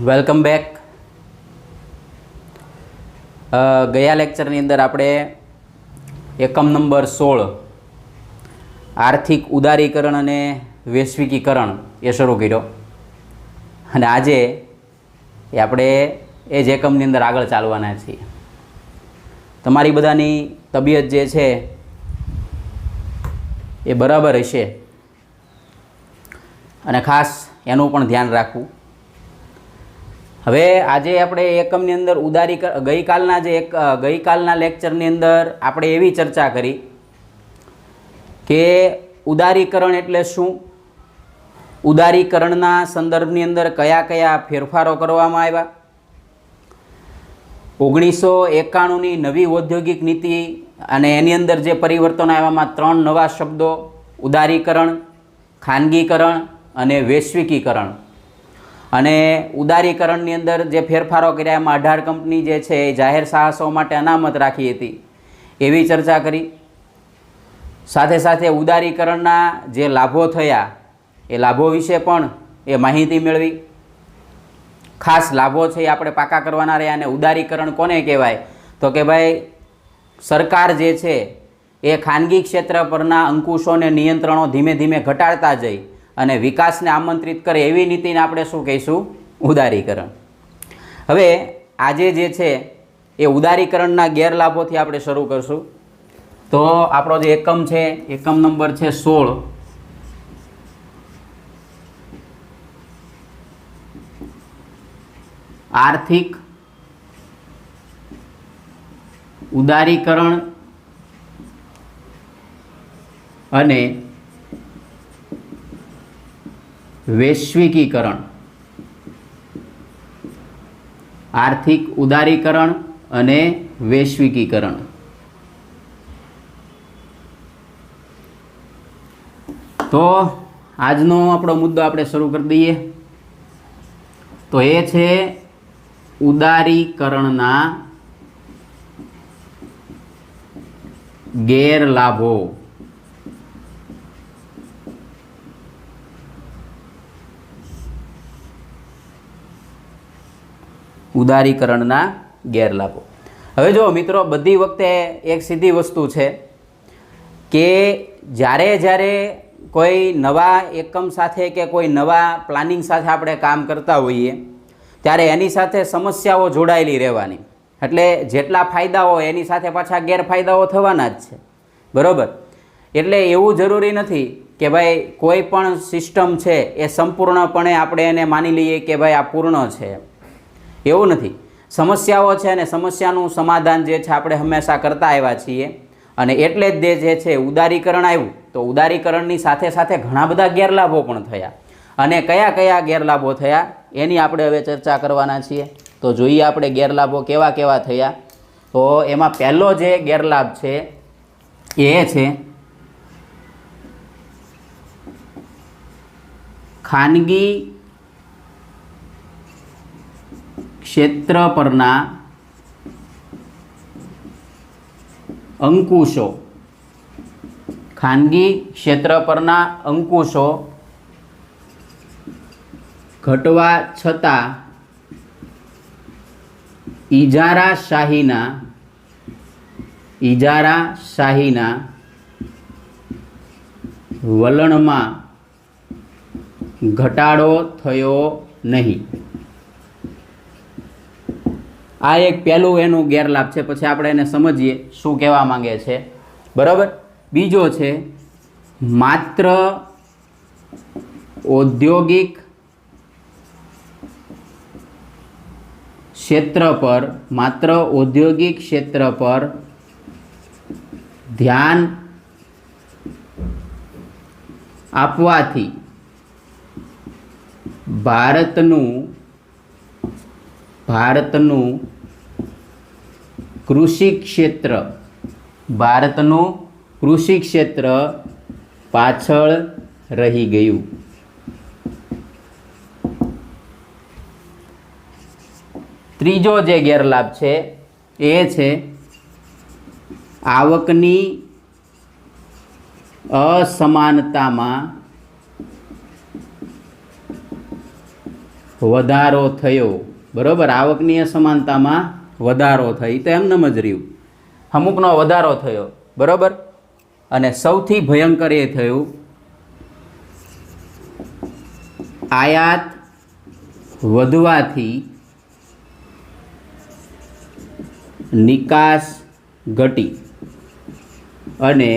Welcome back. ગયા લેક્ચરની અંદર આપણે એકમ નંબર 16 આર્થિક ઉદારીકરણ અને વૈશ્વિકીકરણ એ શરૂ કર્યો અને આજે આપણે એ જ એકમની અંદર આગળ ચાલવાના છીએ. તમારી બધાની તબિયત જે છે એ બરાબર હશે અને ખાસ એનું પણ ધ્યાન રાખવું. હવે આજે આપણે એકમની અંદર ગઈકાલના લેક્ચરની અંદર આપણે એવી ચર્ચા કરી કે ઉદારીકરણ એટલે શું, ઉદારીકરણના સંદર્ભની અંદર કયા કયા ફેરફારો કરવામાં આવ્યા, 1991ની નવી ઔદ્યોગિક નીતિ અને એની અંદર જે પરિવર્તનો આવ્યામાં 3 નવા શબ્દો ઉદારીકરણ, ખાનગીકરણ અને વૈશ્વિકીકરણ. અને ઉદારીકરણની અંદર જે ફેરફારો કર્યા એમાં 18 કંપની જે છે એ જાહેર સાહસો માટે અનામત રાખી હતી એવી ચર્ચા કરી. સાથે સાથે ઉદારીકરણના જે લાભો થયા એ લાભો વિશે પણ એ માહિતી મેળવી. ખાસ લાભો છે એ આપણે પાકા કરવાના રહ્યા. અને ઉદારીકરણ કોને કહેવાય તો કે ભાઈ સરકાર જે છે એ ખાનગી ક્ષેત્ર પરના અંકુશોને નિયંત્રણો ધીમે ધીમે ઘટાડતા જઈ અને વિકાસને આમંત્રિત કરે એવી નીતિને આપણે શું કહીશું, ઉદારીકરણ. હવે આજે જે છે એ ઉદારીકરણના ગેરલાભોથી આપણે શરૂ કરશું. તો આપણો જે એકમ છે, એકમ નંબર છે 16, આર્થિક ઉદારીકરણ અને વૈશ્વિકીકરણ. આર્થિક ઉદારીકરણ અને વૈશ્વિકીકરણ. તો આજનો આપણો મુદ્દો આપણે શરૂ કરી દઈએ. તો એ છે ઉદારીકરણના ગેરલાભો. ઉદારીકરણના ગેરલાભો. હવે જો મિત્રો, બધી વખતે એક સીધી વસ્તુ છે કે જ્યારે કોઈ નવા એકમ સાથે કે કોઈ નવા પ્લાનિંગ સાથે આપણે કામ કરતા હોઈએ ત્યારે એની સાથે સમસ્યાઓ જોડાયેલી રહેવાની. એટલે જેટલા ફાયદાઓ એની સાથે પાછા ગેરફાયદાઓ થવાના જ છે, બરાબર. એટલે એવું જરૂરી નથી કે ભાઈ કોઈ પણ સિસ્ટમ છે એ સંપૂર્ણપણે આપણે એને માની લઈએ કે ભાઈ આ પૂર્ણ છે. એવું નથી. સમસ્યાઓ છે અને સમસ્યાનું સમાધાન જે છે આપણે હંમેશા કરતા આવ્યા છીએ. અને એટલે જ જે છે ઉદારીકરણ આવ્યું તો ઉદારીકરણની સાથે સાથે ઘણા બધા ગેરલાભો પણ થયા. અને કયા કયા ગેરલાભો થયા એની આપણે હવે ચર્ચા કરવાના છીએ. તો જોઈએ આપણે ગેરલાભો કેવા કેવા થયા. તો એમાં પહેલો જે ગેરલાભ છે એ છે ખાનગી ક્ષેત્ર પરના અંકુશો. ખાનગી ક્ષેત્ર પરના અંકુશો ઘટવા છતાં ઇજારાશાહીના વલણમાં ઘટાડો થયો નહીં. આ એક પહેલું એનું ગેરલાભ છે. પછી આપણે એને સમજીએ શું કહેવા માંગે છે, બરાબર. બીજો છે માત્ર ઔદ્યોગિક ક્ષેત્ર પર ધ્યાન આપવાથી ભારતનું કૃષિ ક્ષેત્ર પાછળ રહી ગયું. ત્રીજો જે ગેરલાભ છે એ છે આવકની અસમાનતામાં વધારો થયો, બરાબર, આવકની અસમાનતામાં વધારો થઈ તો એમને જ રહ્યું, અમુકનો વધારો થયો, બરાબર. અને સૌથી ભયંકર એ થયું આયાત વધવાથી નિકાસ ઘટી અને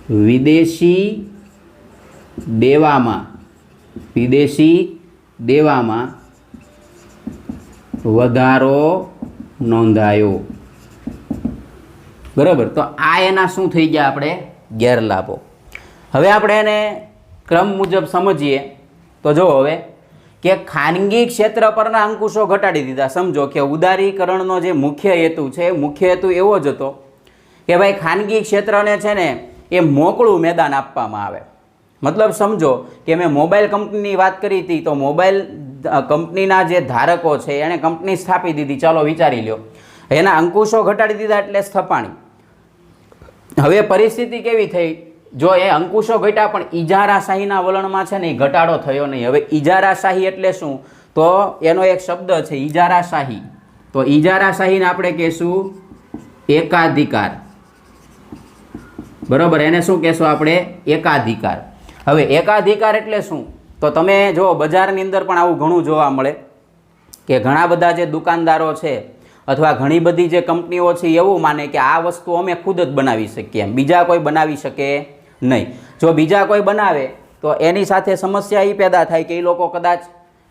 વિદેશી દેવામાં વધારો નોંધાયો, બરાબર. તો આ એના શું થઈ ગયા આપણે ગેરલાભો. હવે આપણે એને ક્રમ મુજબ સમજીએ તો જો હવે કે ખાનગી ક્ષેત્ર પરના અંકુશો ઘટાડી દીધા. સમજો કે ઉદારીકરણનો જે મુખ્ય હેતુ છે, મુખ્ય હેતુ એવો જ હતો કે ભાઈ ખાનગી ક્ષેત્રને છે ને એ મોકળું મેદાન આપવામાં આવે. મતલબ સમજો કે મેં મોબાઈલ કંપનીની વાત કરી હતી, તો મોબાઈલ કંપનીના જે ધારકો છે એણે કંપની સ્થાપી દીધી, ચાલો વિચારી લ્યો, એના અંકુશો ઘટાડી દીધા એટલે સ્થપાણી. હવે પરિસ્થિતિ કેવી થઈ, જો એ અંકુશો ઘટ્યા પણ ઇજારાશાહીના વલણમાં છે ને એ ઘટાડો થયો નહીં. હવે ઇજારાશાહી એટલે શું, તો એનો એક શબ્દ છે ઇજારાશાહી. તો ઇજારાશાહીને આપણે કહેશું એકાધિકાર, બરાબર. એને શું કહેશું આપણે એકાધિકાર. હવે એકાધિકાર એટલે શું, તો તમે જો બજારની અંદર પણ આવું ઘણું જોવા મળે કે ઘણા બધા જે દુકાનદારો છે અથવા ઘણી બધી જે કંપનીઓ છે એવું માને કે આ વસ્તુ અમે ખુદ જ બનાવી શકીએ, એમ બીજા કોઈ બનાવી શકે નહીં. જો બીજા કોઈ બનાવે તો એની સાથે સમસ્યા એ પેદા થાય કે એ લોકો કદાચ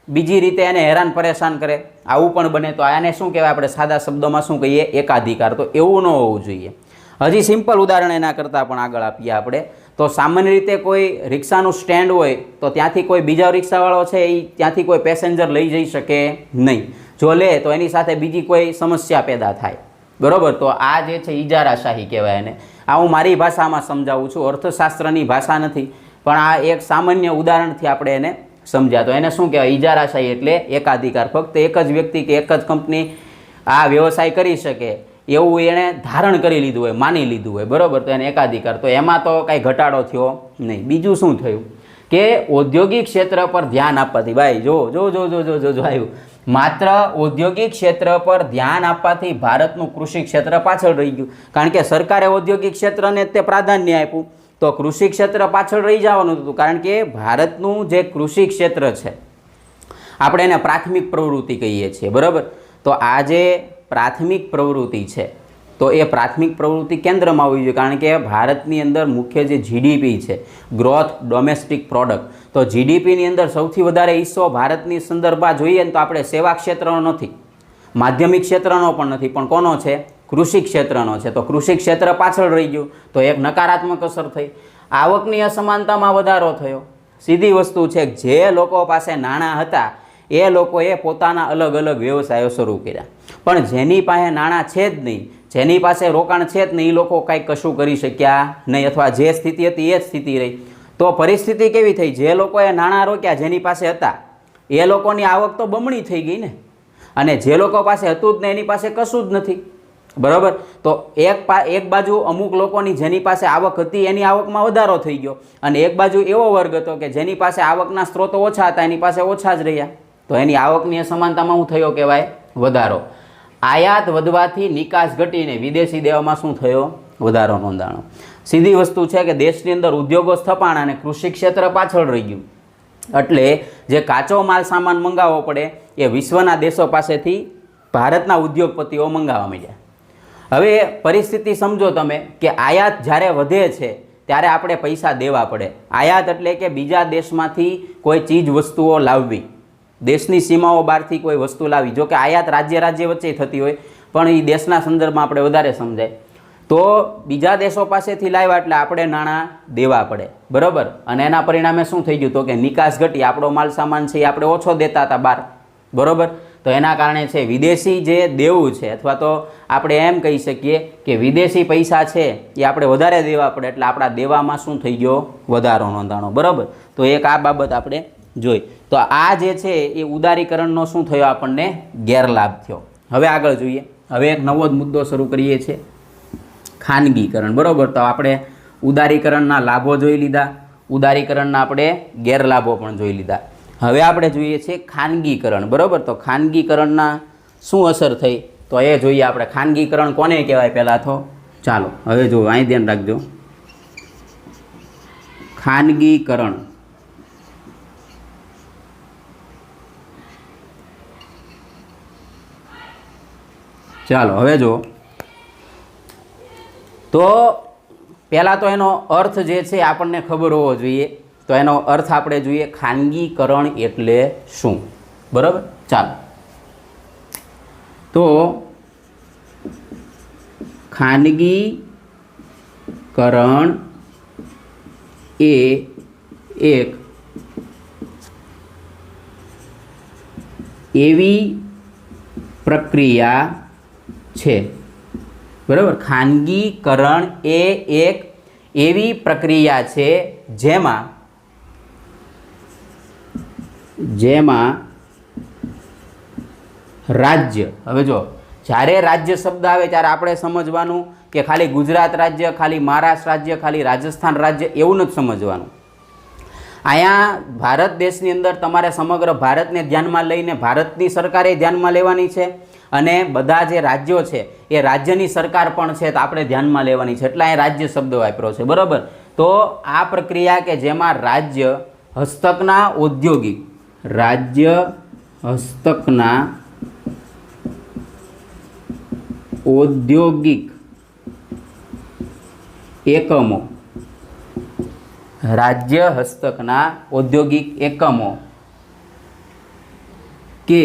બીજી રીતે એને હેરાન પરેશાન કરે, આવું પણ બને. તો આને શું કહેવાય, આપણે સાદા શબ્દોમાં શું કહીએ, એકાધિકાર. તો એવું ન હોવું જોઈએ. હજી સિમ્પલ ઉદાહરણ એના કરતાં પણ આગળ આપીએ આપણે. તો સામાન્ય રીતે કોઈ રિક્ષાનું સ્ટેન્ડ હોય તો ત્યાંથી કોઈ બીજા રિક્ષાવાળો છે એ ત્યાંથી કોઈ પેસેન્જર લઈ જઈ શકે નહીં. જો લે તો એની સાથે બીજી કોઈ સમસ્યા પેદા થાય, બરાબર. તો આ જે છે ઇજારાશાહી કહેવાય એને. આ હું મારી ભાષામાં સમજાવું છું, અર્થશાસ્ત્રની ભાષા નથી, પણ આ એક સામાન્ય ઉદાહરણથી આપણે એને સમજ્યા. તો એને શું કહેવાય, ઇજારાશાહી એટલે એકાધિકાર. ફક્ત એક જ વ્યક્તિ કે એક જ કંપની આ વ્યવસાય કરી શકે એવું એણે ધારણ કરી લીધું હોય, માની લીધું હોય, બરાબર. તો એને એકાધિકાર. તો એમાં તો કાંઈ ઘટાડો થયો નહીં. બીજું શું થયું કે ઔદ્યોગિક ક્ષેત્ર પર ધ્યાન આપવાથી, ભાઈ જો આવ્યું, માત્ર ઔદ્યોગિક ક્ષેત્ર પર ધ્યાન આપવાથી ભારતનું કૃષિ ક્ષેત્ર પાછળ રહી ગયું. કારણ કે સરકારે ઔદ્યોગિક ક્ષેત્રને તે પ્રાધાન્ય આપ્યું, તો કૃષિ ક્ષેત્ર પાછળ રહી જવાનું હતું. કારણ કે ભારતનું જે કૃષિ ક્ષેત્ર છે આપણે એને પ્રાથમિક પ્રવૃત્તિ કહીએ છીએ, બરાબર. તો આ જે પ્રાથમિક પ્રવૃત્તિ છે તો એ પ્રાથમિક પ્રવૃત્તિ કેન્દ્રમાં હોવી જોઈએ. કારણ કે ભારતની અંદર મુખ્ય જે જીડીપી છે, ગ્રોથ ડોમેસ્ટિક પ્રોડક્ટ, તો જીડીપીની અંદર સૌથી વધારે હિસ્સો ભારતની સંદર્ભમાં જોઈએ ને તો આપણે સેવા ક્ષેત્રનો નથી, માધ્યમિક ક્ષેત્રનો પણ નથી, પણ કોનો છે, કૃષિ ક્ષેત્રનો છે. તો કૃષિ ક્ષેત્ર પાછળ રહી ગયું, તો એક નકારાત્મક અસર થઈ. આવકની અસમાનતામાં વધારો થયો. સીધી વસ્તુ છે, જે લોકો પાસે નાણાં હતા એ લોકોએ પોતાના અલગ અલગ વ્યવસાયો શરૂ કર્યા, પણ જેની પાસે નાણાં છે જ નહીં, જેની પાસે રોકાણ છે જ નહીં, એ લોકો કાંઈ કશું કરી શક્યા નહીં, અથવા જે સ્થિતિ હતી એ જ સ્થિતિ રહી. તો પરિસ્થિતિ કેવી થઈ, જે લોકોએ નાણાં રોક્યા જેની પાસે હતા એ લોકોની આવક તો બમણી થઈ ગઈ ને, અને જે લોકો પાસે હતું જ નહીં એની પાસે કશું જ નથી, બરાબર. તો એક બાજુ અમુક લોકોની જેની પાસે આવક હતી એની આવકમાં વધારો થઈ ગયો, અને એક બાજુ એવો વર્ગ હતો કે જેની પાસે આવકના સ્ત્રોતો ઓછા હતા એની પાસે ઓછા જ રહ્યા. તો એની આવકની અસમાનતામાં શું થયો કહેવાય, વધારો. આયાત વધવાથી નિકાસ ઘટીને વિદેશી દેવામાં શું થયો, વધારો નોંધાણો. સીધી વસ્તુ છે કે દેશની અંદર ઉદ્યોગો સ્થપાણા અને કૃષિ ક્ષેત્ર પાછળ રહી ગયું, એટલે જે કાચો માલ સામાન મંગાવવો પડે એ વિશ્વના દેશો પાસેથી ભારતના ઉદ્યોગપતિઓ મંગાવવા માંડ્યા. હવે પરિસ્થિતિ સમજો તમે કે આયાત જ્યારે વધે છે ત્યારે આપણે પૈસા દેવા પડે. આયાત એટલે કે બીજા દેશમાંથી કોઈ ચીજ વસ્તુઓ લાવવી, દેશની સીમાઓ બહારથી કોઈ વસ્તુ લાવી. જો કે આયાત રાજ્ય વચ્ચે થતી હોય, પણ એ દેશના સંદર્ભમાં આપણે વધારે સમજાય. તો બીજા દેશો પાસેથી લાવ્યા એટલે આપણે નાણાં દેવા પડે, બરાબર. અને એના પરિણામે શું થઈ ગયું, તો કે નિકાસ ઘટી, આપણો માલ સામાન છે એ આપણે ઓછો દેતા હતા બહાર, બરાબર. તો એના કારણે છે વિદેશી જે દેવું છે, અથવા તો આપણે એમ કહી શકીએ કે વિદેશી પૈસા છે એ આપણે વધારે દેવા પડે, એટલે આપણા દેવામાં શું થઈ ગયો, વધારો નોંધાણો, બરાબર. તો એક આ બાબત આપણે જોઈ. તો આ જે છે એ ઉદારીકરણનો શું થયો, આપણને ગેરલાભ થયો. હવે આગળ જોઈએ. હવે એક નવો જ મુદ્દો શરૂ કરીએ છીએ, ખાનગીકરણ, બરાબર. તો આપણે ઉદારીકરણના લાભો જોઈ લીધા, ઉદારીકરણના આપણે ગેરલાભો પણ જોઈ લીધા. હવે આપણે જોઈએ છે ખાનગીકરણ. બરાબર, તો ખાનગીકરણના શું અસર થઈ તો એ જોઈએ આપણે. ખાનગીકરણ કોને કહેવાય પહેલાં તો ચાલો હવે જો અહીં ધ્યાન રાખજો. ખાનગીકરણ ચાલો હવે જો તો પહેલાં તો એનો અર્થ જે છે આપણને ખબર હોવો જોઈએ. તો એનો અર્થ આપણે જોઈએ ખાનગીકરણ એટલે શું. બરાબર, ચાલો તો ખાનગીકરણ એ એક એવી પ્રક્રિયા છે. બરાબર, ખાનગીકરણ એ એક એવી પ્રક્રિયા છે જેમાં રાજ્ય, હવે જો જ્યારે રાજ્ય શબ્દ આવે ત્યારે આપણે સમજવાનું કે ખાલી ગુજરાત રાજ્ય, ખાલી મહારાષ્ટ્ર રાજ્ય, ખાલી રાજસ્થાન રાજ્ય એવું નથી સમજવાનું. અહીંયા ભારત દેશની અંદર તમારે સમગ્ર ભારતને ધ્યાનમાં લઈને ભારતની સરકારે ધ્યાનમાં લેવાની છે અને બધા જે રાજ્યો છે એ રાજ્યની સરકાર પણ છે તો આપણે ધ્યાનમાં લેવાની છે. એટલે અહીં રાજ્ય શબ્દ વાપર્યો છે. બરાબર, તો આ પ્રક્રિયા કે જેમાં રાજ્ય હસ્તકના ઔદ્યોગિક એકમો, રાજ્ય હસ્તકના ઔદ્યોગિક એકમો કે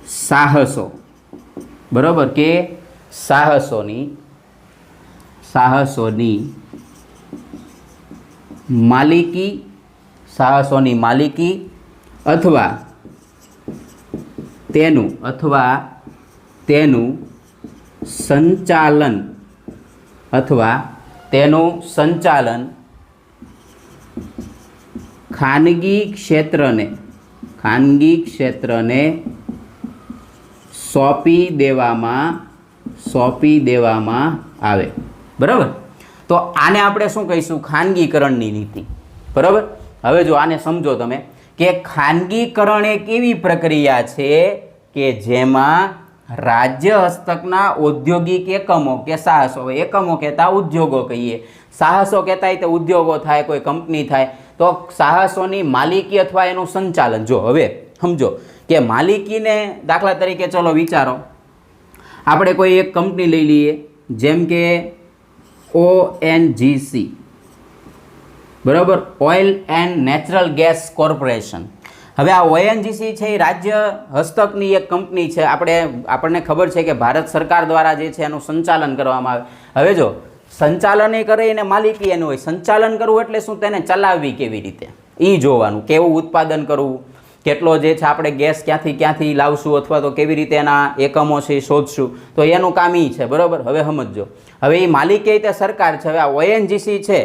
સાહસો, બરાબર, કે સાહસોની માલિકી અથવા તેનું સંચાલન ખાનગી ક્ષેત્રને સોંપી દેવામાં આવે. બરાબર, તો આને આપણે શું કહીશું? ખાનગીકરણની નીતિ. બરાબર, હવે જો આને સમજો તમે કે ખાનગીકરણ એક એવી પ્રક્રિયા છે કે જેમાં રાજ્ય હસ્તકના ઔદ્યોગિક એકમો કે સાહસો, એકમો કહેતા ઉદ્યોગો કહીએ, સાહસો કહેતા હોય તો ઉદ્યોગો થાય, કોઈ કંપની થાય, તો સાહસોની માલિકી અથવા એનું સંચાલન. જો હવે સમજો કે માલિકીને દાખલા તરીકે ચલો વિચારો, આપણે કોઈ એક કંપની લઈ લઈએ જેમ કે ONGC, બરાબર, oil and natural gas corporation. હવે આ ONGC છે એ રાજ્ય હસ્તકની એક કંપની છે. આપણને ખબર છે કે ભારત સરકાર દ્વારા જે છે એનું સંચાલન કરવામાં આવે. હવે જો સંચાલન એ કરે એને માલિકી એનું હોય. સંચાલન કરવું એટલે શું? તેને ચલાવવી કેવી રીતે એ જોવાનું. કેવું ઉત્પાદન કરવું, કેટલો જે છે આપણે ગેસ ક્યાંથી લાવશું અથવા તો કેવી રીતે એના એકમો છે એ શોધશું, તો એનું કામ એ છે. બરાબર, હવે સમજો. હવે એ માલિક એ તે સરકાર છે. હવે આ ONGC છે,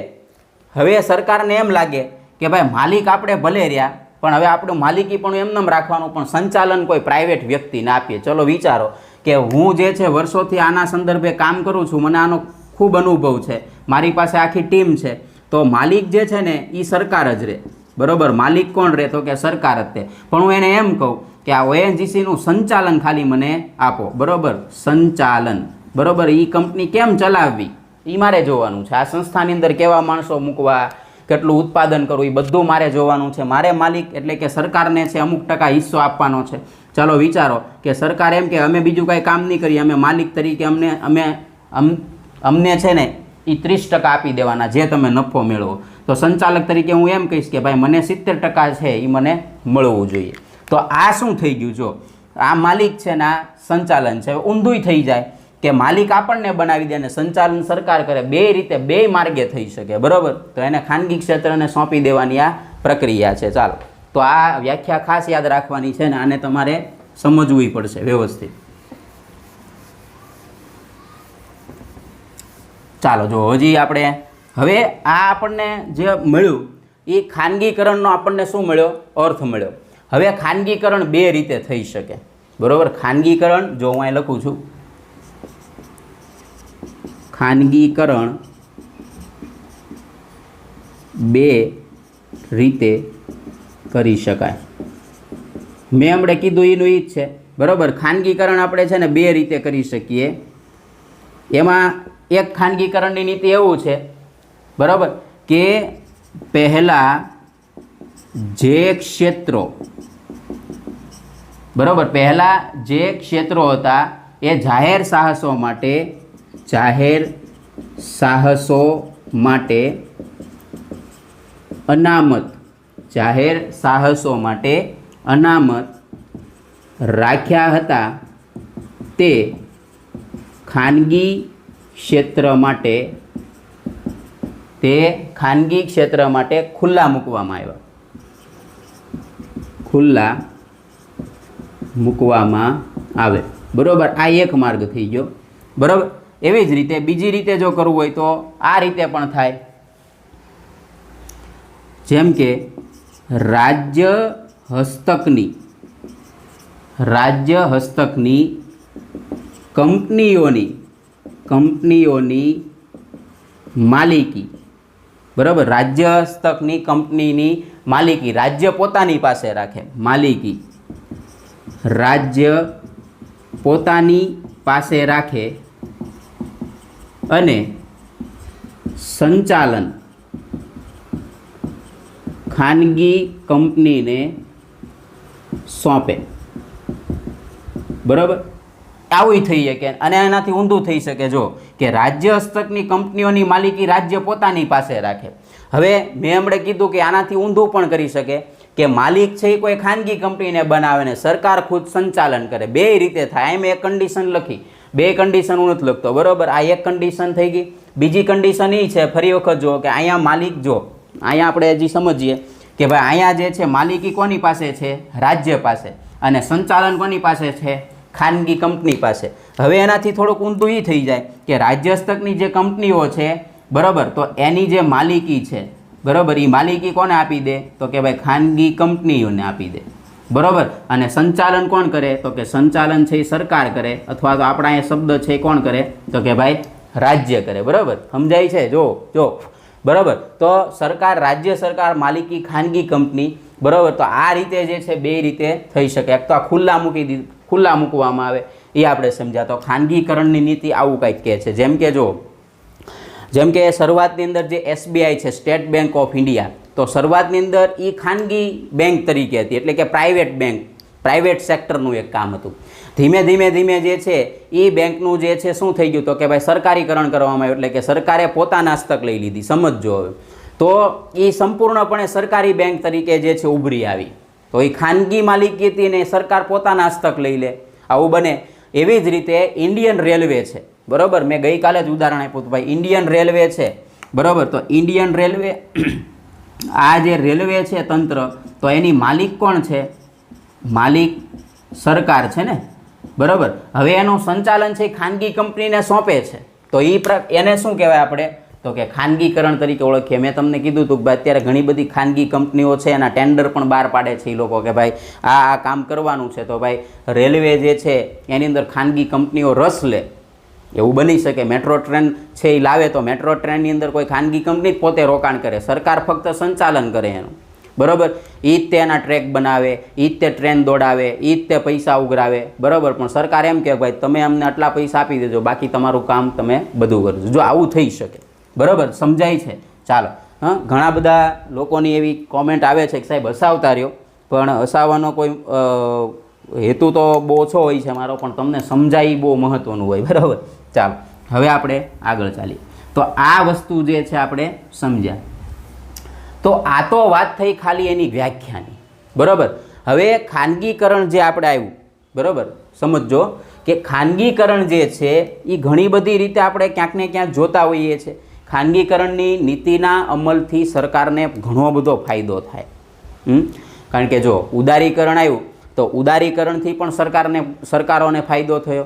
હવે સરકારને એમ લાગે કે ભાઈ માલિક આપણે ભલે રહ્યા પણ હવે આપણું માલિકી પણ એમને રાખવાનું, પણ સંચાલન કોઈ પ્રાઇવેટ વ્યક્તિને આપીએ. ચલો વિચારો કે હું જે છે વર્ષોથી આના સંદર્ભે કામ કરું છું, મને આનો ખૂબ અનુભવ છે, મારી પાસે આખી ટીમ છે, તો માલિક જે છે ને એ સરકાર જ રહે. બરાબર, માલિક કોણ રહે? તો કે સરકાર જ તે. પણ હું એને એમ કહું કે આ ONGCનું સંચાલન ખાલી મને આપો. બરાબર, સંચાલન. બરાબર, એ કંપની કેમ ચલાવવી એ મારે જોવાનું છે. આ સંસ્થાની અંદર કેવા માણસો મૂકવા, કેટલું ઉત્પાદન કરવું એ બધું મારે જોવાનું છે. મારે માલિક એટલે કે સરકારને છે અમુક ટકા હિસ્સો આપવાનો છે. ચાલો વિચારો કે સરકાર એમ કે અમે બીજું કાંઈ કામ નહીં કરીએ, અમે માલિક તરીકે અમને છે ને એ 30% આપી દેવાના જે તમે નફો મેળવો. તો સંચાલક તરીકે હું એમ કહીશ કે ભાઈ મને 70% છે એ મને મળવું જોઈએ. તો આ શું થઈ ગયું? જો આ માલિક છે ને આ સંચાલન છે. ઊંધું થઈ જાય કે માલિક આપણને બનાવી દે અને સંચાલન સરકાર કરે. બે રીતે બે માર્ગે થઈ શકે. બરાબર, તો એને ખાનગી ક્ષેત્રને સોંપી દેવાની આ પ્રક્રિયા છે. ચાલો, તો આ વ્યાખ્યા ખાસ યાદ રાખવાની છે ને આને તમારે સમજવું પડશે વ્યવસ્થિત. ચાલો જો હજી આપણે હવે આ આપણને જે મળ્યું એ ખાનગીકરણનો આપણને શું મળ્યો? અર્થ મળ્યો. હવે ખાનગીકરણ બે રીતે થઈ શકે. બરાબર, ખાનગીકરણ જો હું અહીં લખું છું, ખાનગીકરણ બે રીતે કરી શકાય. મેં હમણાં કીધું એનું એ જ છે, બરાબર. ખાનગીકરણ આપણે છે ને બે રીતે કરી શકીએ. એમાં એક ખાનગીકરણની નીતિ એવું છે, બરાબર, કે પહેલાં જે ક્ષેત્રો, બરાબર, પહેલાં જે ક્ષેત્રો હતા એ જાહેર સાહસો માટે અનામત રાખ્યા હતા તે ખાનગી ક્ષેત્ર માટે ખુલ્લા મૂકવામાં આવે. બરાબર. આ એક માર્ગ થઈ ગયો. બરાબર. એવી જ રીતે બીજી રીતે જો કરવું હોય તો આ રીતે પણ થાય. જેમ કે રાજ્ય હસ્તકની કંપનીઓની માલિકી, બરાબર, રાજ્ય હસ્તકની કંપનીની માલિકી રાજ્ય પોતાની પાસે રાખે, રાજ્ય પોતાની પાસે રાખે અને સંચાલન ખાનગી કંપનીને સોંપે. બરાબર. આવું થઈ શકે. અને એનાથી ઊંધું થઈ શકે જો કે રાજ્ય હસ્તકની કંપનીઓની માલિકી રાજ્ય પોતાની પાસે રાખે. હવે મેં હમણાં કીધું કે આનાથી ઊંધું પણ કરી શકે કે માલિક છે એ કોઈ ખાનગી કંપનીને બનાવે ને સરકાર ખુદ સંચાલન કરે. બે રીતે થાય. એમ એક કન્ડિશન લખી, બે કન્ડિશન હું નથી લખતો, બરાબર. આ એક કન્ડિશન થઈ ગઈ. બીજી કન્ડિશન એ છે, ફરી વખત જો કે અહીંયા માલિક, જો અહીંયા આપણે હજી સમજીએ કે ભાઈ અહીંયા જે છે માલિકી કોની પાસે છે? રાજ્ય પાસે. અને સંચાલન કોની પાસે છે? ખાનગી કંપની પાસે. હવે એનાથી થોડુંક ઊંધું એ થઈ જાય કે રાજ્ય હસ્તકની જે કંપનીઓ છે, બરાબર, તો એની જે માલિકી છે, બરાબર, એ માલિકી કોને આપી દે? તો કે ભાઈ ખાનગી કંપનીઓને આપી દે. બરાબર. અને સંચાલન કોણ કરે? તો કે સંચાલન છે એ સરકાર કરે, અથવા તો આપણા અહીંયા શબ્દ છે એ કોણ કરે? તો કે ભાઈ રાજ્ય કરે. બરાબર. સમજાય છે? જો બરાબર. તો સરકાર, રાજ્ય સરકાર, માલિકી ખાનગી કંપની. બરાબર. તો આ રીતે જે છે બે રીતે થઈ શકે. એક તો આ ખુલ્લા મૂકવામાં આવે એ આપણે સમજ્યા. તો ખાનગીકરણની નીતિ આવું કંઈક કહે છે. જેમ કે શરૂઆતની અંદર જે SBI છે, સ્ટેટ બેંક ઓફ ઇન્ડિયા, તો શરૂઆતની અંદર એ ખાનગી બેંક તરીકે હતી, એટલે કે પ્રાઇવેટ બેંક, પ્રાઇવેટ સેક્ટરનું એક કામ હતું. ધીમે ધીમે જે છે એ બેંકનું જે છે શું થઈ ગયું? તો કે ભાઈ સરકારીકરણ કરવામાં આવ્યું, એટલે કે સરકારે પોતાના હસ્તક લઈ લીધી. સમજો હવે. તો એ સંપૂર્ણપણે સરકારી બેંક તરીકે જે છે ઉભરી આવી. તો એ ખાનગી માલિકી હતી ને સરકાર પોતાના હસ્તક લઈ લે, આવું બને. એવી જ રીતે ઇન્ડિયન રેલવે છે, બરાબર. મેં ગઈકાલે જ ઉદાહરણ આપ્યું હતું ભાઈ. ઇન્ડિયન રેલવે છે, બરાબર. તો ઇન્ડિયન રેલવે, આ જે રેલવે છે તંત્ર, તો એની માલિક કોણ છે? માલિક સરકાર છે ને, બરાબર. હવે એનું સંચાલન છે ખાનગી કંપનીને સોંપે છે. તો એને શું કહેવાય આપણે? તો કે ખાનગીકરણ તરીકે ઓળખીએ. મેં તમને કીધું હતું કે ભાઈ અત્યારે ઘણી બધી ખાનગી કંપનીઓ છે, એના ટેન્ડર પણ બહાર પાડે છે એ લોકો કે ભાઈ આ કામ કરવાનું છે. તો ભાઈ રેલવે જે છે એની અંદર ખાનગી કંપનીઓ રસ લે, એવું બની શકે. મેટ્રો ટ્રેન છે એ લાવે તો મેટ્રો ટ્રેનની અંદર કોઈ ખાનગી કંપની જ પોતે રોકાણ કરે, સરકાર ફક્ત સંચાલન કરે એનું, બરાબર. એ જ તે એના ટ્રેક બનાવે, એ જ તે ટ્રેન દોડાવે, એ જ તે પૈસા ઉઘરાવે, બરાબર. પણ સરકાર એમ કહે ભાઈ તમે અમને આટલા પૈસા આપી દેજો, બાકી તમારું કામ તમે બધું કરજો. જો આવું થઈ શકે, બરાબર. સમજાય છે? ચાલો. હા, ઘણા બધા લોકોની એવી કોમેન્ટ આવે છે કે સાહેબ હસાવતા રહ્યો, પણ હસાવવાનો કોઈ હેતુ તો બહુ ઓછો હોય છે મારો, પણ તમને સમજાય બહુ મહત્ત્વનું હોય, બરાબર. ચાલો હવે આપણે આગળ ચાલીએ. તો આ વસ્તુ જે છે આપણે સમજ્યા. તો આ તો વાત થઈ ખાલી એની વ્યાખ્યાની, બરાબર. હવે ખાનગીકરણ જે આપણે આવ્યું, બરાબર, સમજો કે ખાનગીકરણ જે છે એ ઘણી બધી રીતે આપણે ક્યાંક ને ક્યાંક જોતા હોઈએ છીએ. ખાનગીકરણની નીતિના અમલથી સરકારને ઘણો બધો ફાયદો થાય. કારણ કે જો ઉદારીકરણ આવ્યું તો ઉદારીકરણથી પણ સરકારોને ફાયદો થયો,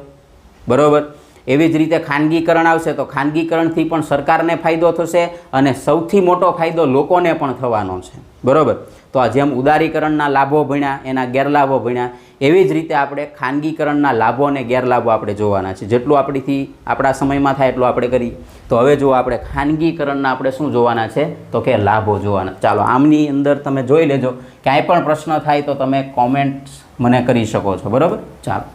બરાબર. એવી જ રીતે ખાનગીકરણ આવશે તો ખાનગીકરણથી પણ સરકારને ફાયદો થશે અને સૌથી મોટો ફાયદો લોકોને પણ થવાનો છે, બરાબર. તો આ જેમ ઉદારીકરણના લાભો ભણ્યા, એના ગેરલાભો ભણ્યા, એવી જ રીતે આપણે ખાનગીકરણના લાભો અને ગેરલાભો આપણે જોવાના છે. જેટલું આપણા સમયમાં થાય એટલું આપણે કરીએ. તો હવે જો આપણે ખાનગીકરણના આપણે શું જોવાના છે તો કે લાભો જોવાના. ચાલો આમની અંદર તમે જોઈ લેજો, ક્યાંય પણ પ્રશ્ન થાય તો તમે કોમેન્ટ્સ મને કરી શકો છો, બરાબર. ચાલો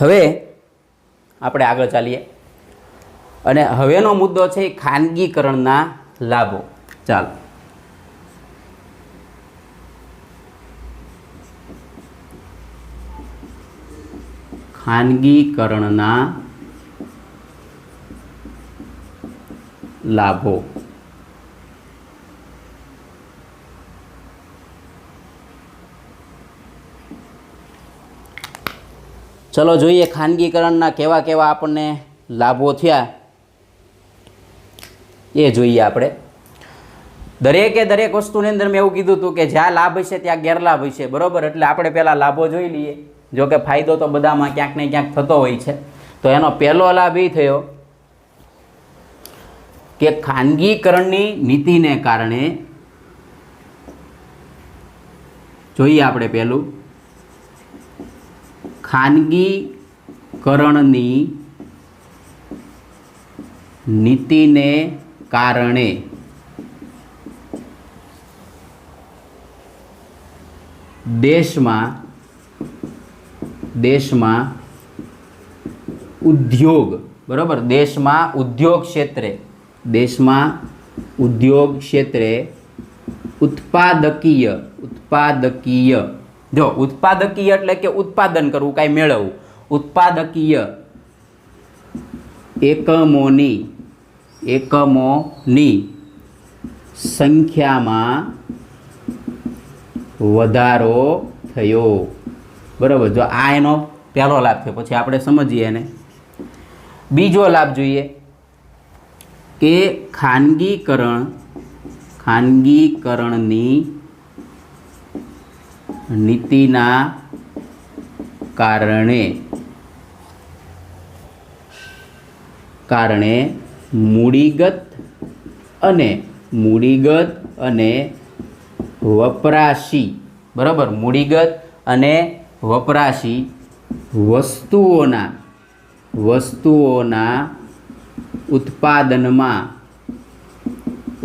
હવે આપણે આગળ ચાલીએ અને હવેનો મુદ્દો છે ખાનગીકરણના લાભો. ચાલો ખાનગીકરણના લાભો. ચલો જોઈએ ખાનગીકરણના કેવા કેવા આપણને લાભો થયા એ જોઈએ આપણે. દરેક વસ્તુની અંદર મેં એવું કીધું હતું કે જ્યાં લાભ હશે ત્યાં ગેરલાભ હશે, બરાબર. એટલે આપણે પહેલાં લાભો જોઈ લઈએ. જો કે ફાયદો તો બધામાં ક્યાંક ને ક્યાંક થતો હોય છે. તો એનો પહેલો લાભ એ થયો કે ખાનગીકરણની નીતિને કારણે, જોઈએ આપણે પહેલું, ખાનગીકરણની નીતિને કારણે દેશમાં ઉદ્યોગ, બરાબર, દેશમાં ઉદ્યોગ ક્ષેત્રે ઉત્પાદકીય, જો ઉત્પાદકીય એટલે કે ઉત્પાદન કરવું, કાંઈ મેળવવું, ઉત્પાદકીય એકમોની સંખ્યામાં વધારો થયો, બરાબર. જો આ એનો પહેલો લાભ થયો. પછી આપણે સમજીએ એને. બીજો લાભ જોઈએ કે ખાનગીકરણની નીતિના કારણે મૂડીગત અને વપરાશી, બરાબર, મૂડીગત અને વપરાશી વસ્તુઓના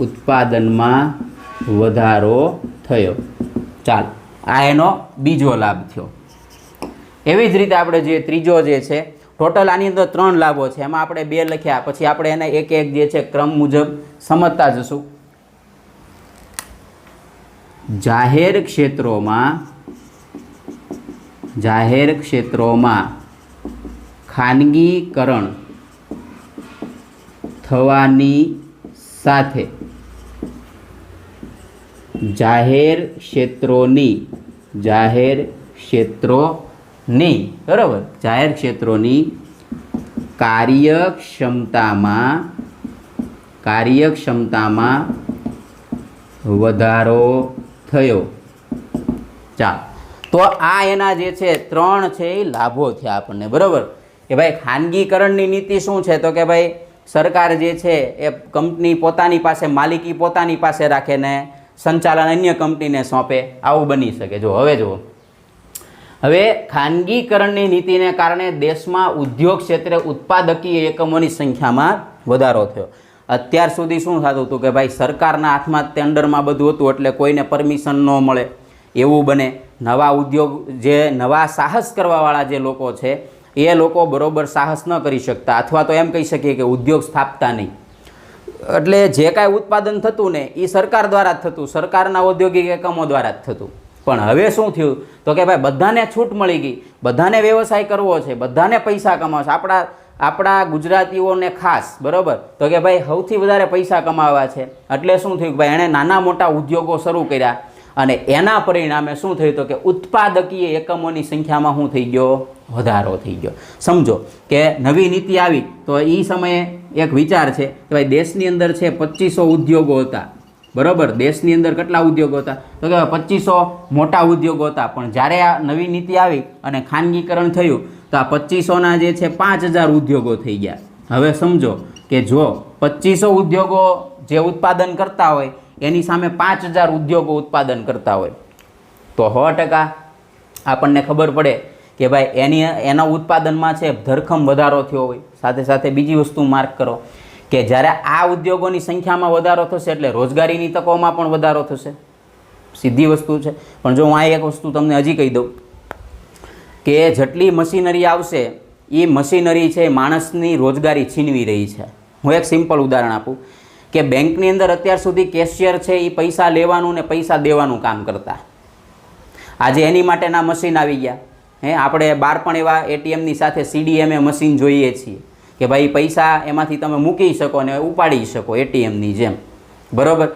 ઉત્પાદનમાં વધારો થયો. ચાલો આ એનો બીજો લાભ થયો. એવી જ રીતે આપણે જે ત્રીજો જે છે, ટોટલ આની અંદર 3 લાભો છે, એમાં આપણે 2 લખ્યા. પછી આપણે એને એક એક જે છે ક્રમ મુજબ સમજતા જશું. જાહેર ક્ષેત્રોમાં ખાનગીકરણ થવાની સાથે જાહેર ક્ષેત્રોની, બરાબર, જાહેર ક્ષેત્રોની કાર્યક્ષમતામાં વધારો થયો. ચાલો તો આ એના જે છે 3 છે એ લાભો થયા આપણને, બરાબર. કે ભાઈ ખાનગીકરણની નીતિ શું છે તો કે ભાઈ સરકાર જે છે એ કંપની પોતાની પાસે, માલિકી પોતાની પાસે રાખે ને સંચાલન અન્ય કંપનીને સોંપે, આવું બની શકે. હવે ખાનગીકરણની નીતિને કારણે દેશમાં ઉદ્યોગ ક્ષેત્રે ઉત્પાદકીય એકમોની સંખ્યામાં વધારો થયો. અત્યાર સુધી શું થતું હતું કે ભાઈ સરકારના હાથમાં ટેન્ડરમાં બધું હતું, એટલે કોઈને પરમિશન ન મળે એવું બને. નવા ઉદ્યોગ, જે નવા સાહસ કરવાવાળા જે લોકો છે, એ લોકો બરોબર સાહસ ન કરી શકતા, અથવા તો એમ કહી શકીએ કે ઉદ્યોગ સ્થાપતા નહીં. એટલે જે કાંઈ ઉત્પાદન થતું ને એ સરકાર દ્વારા જ થતું, સરકારના ઔદ્યોગિક એકમો દ્વારા જ થતું. પણ હવે શું થયું તો કે ભાઈ બધાને છૂટ મળી ગઈ, બધાને વ્યવસાય કરવો છે, બધાને પૈસા કમાવા છે. આપણા ગુજરાતીઓને ખાસ, બરાબર, તો કે ભાઈ સૌથી વધારે પૈસા કમાવા છે. એટલે શું થયું કે ભાઈ એણે નાના મોટા ઉદ્યોગો શરૂ કર્યા અને એના પરિણામે શું થયું તો કે ઉત્પાદકીય એકમોની સંખ્યામાં શું થઈ ગયો? વધારો થઈ ગયો. સમજો કે નવી નીતિ આવી તો એ સમયે એક વિચાર છે કે ભાઈ દેશની અંદર છે 2500 ઉદ્યોગો હતા, બરાબર. દેશની અંદર કેટલા ઉદ્યોગો હતા તો કે 2500 મોટા ઉદ્યોગો હતા. પણ જ્યારે આ નવી નીતિ આવી અને ખાનગીકરણ થયું તો આ 2500ના જે છે 5000 ઉદ્યોગો થઈ ગયા. હવે સમજો કે જો 2500 ઉદ્યોગો જે ઉત્પાદન કરતા હોય એની સામે 5000 ઉદ્યોગો ઉત્પાદન કરતા હોય તો 100% આપણને ખબર પડે કે ભાઈ એના ઉત્પાદનમાં છે ધરખમ વધારો થયો હોય. સાથે સાથે બીજી વસ્તુ માર્ક કરો કે જ્યારે આ ઉદ્યોગોની સંખ્યામાં વધારો થશે એટલે રોજગારીની તકોમાં પણ વધારો થશે. સીધી વસ્તુ છે. પણ જો હું આ એક વસ્તુ તમને હજી કહી દઉં કે જેટલી મશીનરી આવશે એ મશીનરી છે માણસની રોજગારી છીનવી રહી છે. હું એક સિમ્પલ ઉદાહરણ આપું કે બેંકની અંદર અત્યાર સુધી કેશિયર છે એ પૈસા લેવાનું ને પૈસા દેવાનું કામ કરતા. આજે એની માટેના મશીન આવી ગયા. આપણે બહાર પણ એવા એટીએમની સાથે CDMA મશીન જોઈએ છીએ કે ભાઈ પૈસા એમાંથી તમે મૂકી શકો ને ઉપાડી શકો એટીએમની જેમ, બરાબર.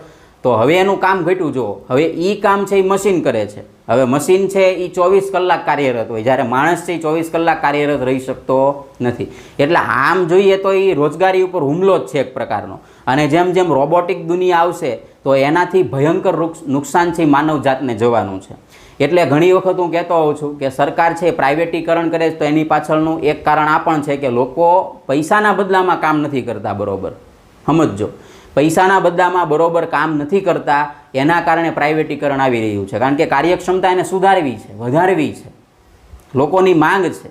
તો હવે એનું કામ ઘટ્યું. જુઓ હવે એ કામ છે એ મશીન કરે છે. હવે મશીન છે એ 24 કલાક કાર્યરત હોય, જ્યારે માણસ છે એ 24 કલાક કાર્યરત રહી શકતો નથી. એટલે આમ જોઈએ તો એ રોજગારી ઉપર હુમલો જ છે એક પ્રકારનો. અને જેમ જેમ રોબોટિક દુનિયા આવશે તો એનાથી ભયંકર નુકસાન છે માનવ જાતને જવાનું છે. એટલે ઘણી વખત હું કહેતો હોઉં છું કે સરકાર છે પ્રાઇવેટીકરણ કરે તો એની પાછળનું એક કારણ આ પણ છે કે લોકો પૈસાના બદલામાં કામ નથી કરતા, બરાબર. સમજો, પૈસાના બદલામાં બરાબર કામ નથી કરતા, એના કારણે પ્રાઇવેટીકરણ આવી રહ્યું છે. કારણ કે કાર્યક્ષમતા એને સુધારવી છે, વધારવી છે, લોકોની માંગ છે,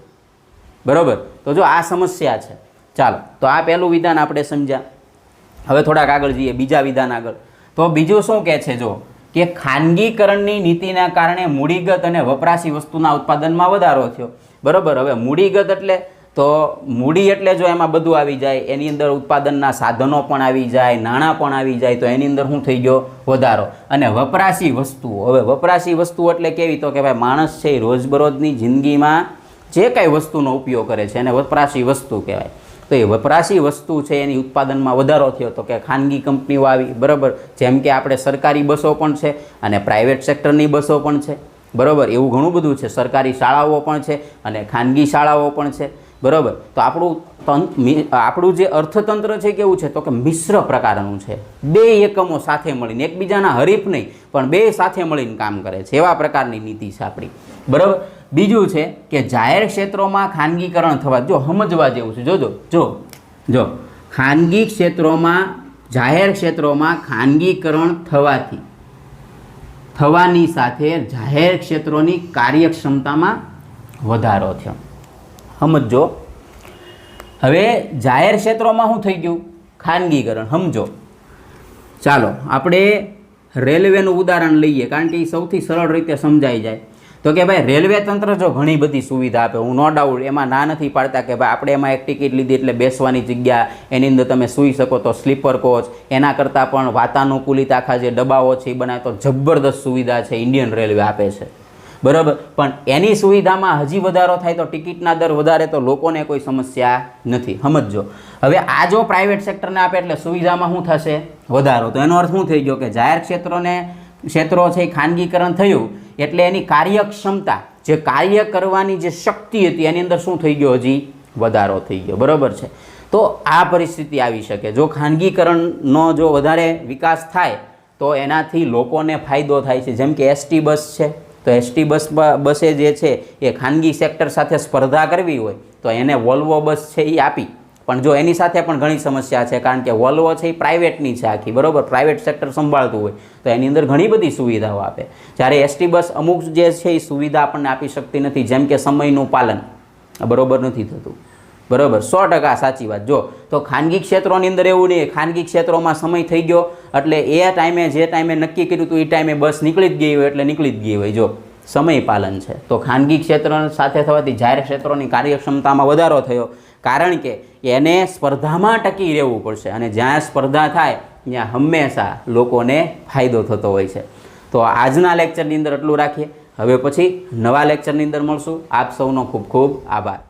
બરાબર. તો જો આ સમસ્યા છે. ચાલો, તો આ પહેલું વિધાન આપણે સમજ્યા. હવે થોડાક આગળ જઈએ, બીજા વિધાન આગળ. તો બીજું શું કહે છે? જો કે ખાનગીકરણની નીતિના કારણે મૂડીગત અને વપરાશી વસ્તુના ઉત્પાદનમાં વધારો થયો, બરાબર. હવે મૂડીગત એટલે તો મૂડી એટલે જો એમાં બધું આવી જાય, એની અંદર ઉત્પાદનના સાધનો પણ આવી જાય, નાણાં પણ આવી જાય, તો એની અંદર શું થઈ ગયો? વધારો. અને વપરાશી વસ્તુઓ, હવે વપરાશી વસ્તુ એટલે કેવી? તો કે ભાઈ માણસ છે એ રોજબરોજની જિંદગીમાં જે કાંઈ વસ્તુનો ઉપયોગ કરે છે એને વપરાશી વસ્તુ કહેવાય. તો એ વપરાશી વસ્તુ છે એની ઉત્પાદનમાં વધારો થયો તો કે ખાનગી કંપનીઓ આવી, બરાબર. જેમ કે આપણે સરકારી બસો પણ છે અને પ્રાઇવેટ સેક્ટરની બસો પણ છે, બરાબર. એવું ઘણું બધું છે. સરકારી શાળાઓ પણ છે અને ખાનગી શાળાઓ પણ છે, બરાબર. તો આપણું જે અર્થતંત્ર છે કેવું છે તો કે મિશ્ર પ્રકારનું છે. બે એકમો સાથે મળીને, એકબીજાના હરીફ નહીં પણ બે સાથે મળીને કામ કરે છે, એવા પ્રકારની નીતિ છે આપણી, બરાબર. બીજું છે કે જાહેર ક્ષેત્રોમાં ખાનગીકરણ થવા, જો સમજવા જેવું છે. જો ખાનગી ક્ષેત્રોમાં, જાહેર ક્ષેત્રોમાં ખાનગીકરણ થવાની સાથે જાહેર ક્ષેત્રોની કાર્યક્ષમતામાં વધારો થયો. સમજો, હવે જાહેર ક્ષેત્રોમાં શું થઈ ગયું? ખાનગીકરણ. સમજો, ચાલો આપણે રેલવેનું ઉદાહરણ લઈએ કારણ કે એ સૌથી સરળ રીતે સમજાઈ જાય. તો કે ભાઈ રેલવે તંત્ર જો ઘણી બધી સુવિધા આપે, હું નો ડાઉટ એમાં ના નથી પાડતા કે ભાઈ આપણે એમાં એક ટિકિટ લીધી એટલે બેસવાની જગ્યા, એની અંદર તમે સૂઈ શકો તો સ્લીપર કોચ, એના કરતાં પણ વાતાનુકૂલિત આખા જે ડબ્બાઓ છે એ બનાવે તો જબરદસ્ત સુવિધા છે ઇન્ડિયન રેલવે આપે છે, બરાબર. પણ એની સુવિધામાં હજી વધારો થાય તો ટિકિટના દર વધારે તો લોકોને કોઈ સમસ્યા નથી. સમજો, હવે આ જો પ્રાઇવેટ સેક્ટરને આપે એટલે સુવિધામાં શું થશે? વધારો. તો એનો અર્થ શું થઈ ગયો કે જાહેર ક્ષેત્રો છે એ ખાનગીકરણ થયું એટલે એની કાર્યક્ષમતા, જે કાર્ય કરવાની જે શક્તિ હતી એની અંદર શું થઈ ગયો? હજી વધારો થઈ ગયો, બરાબર છે. તો આ પરિસ્થિતિ આવી શકે જો ખાનગીકરણનો જો વધારે વિકાસ થાય તો એનાથી લોકોને ફાયદો થાય છે. જેમ કે ST બસ છે તો ST બસે જે છે એ ખાનગી સેક્ટર સાથે સ્પર્ધા કરવી હોય તો એને વોલ્વો બસ છે એ આપી. પણ જો એની સાથે પણ ઘણી સમસ્યા છે કારણ કે વોલ્વો છે એ પ્રાઇવેટની છે આખી, બરાબર. પ્રાઇવેટ સેક્ટર સંભાળતું હોય તો એની અંદર ઘણી બધી સુવિધાઓ આપે, જ્યારે ST બસ અમુક જે છે એ સુવિધા આપણને આપી શકતી નથી. જેમ કે સમયનું પાલન બરાબર નથી થતું, બરાબર. 100% સાચી વાત. જો તો ખાનગી ક્ષેત્રોની અંદર એવું નહીં, ખાનગી ક્ષેત્રોમાં સમય થઈ ગયો એટલે એ ટાઈમે જે ટાઈમે નક્કી કર્યું હતું એ ટાઈમે બસ નીકળી જ ગઈ હોય એટલે નીકળી જ ગઈ હોય. જો સમય પાલન છે. તો ખાનગી ક્ષેત્ર સાથે થવાથી જાહેર ક્ષેત્રોની કાર્યક્ષમતામાં વધારો થયો, કારણ કે એને સ્પર્ધામાં ટકી રહેવું પડશે અને જ્યાં સ્પર્ધા થાય ત્યાં હંમેશા લોકોને ફાયદો થતો હોય છે. તો આજના લેક્ચરની અંદર એટલું રાખીએ. હવે પછી નવા લેક્ચરની અંદર મળશું. આપ સૌનો ખૂબ ખૂબ આભાર.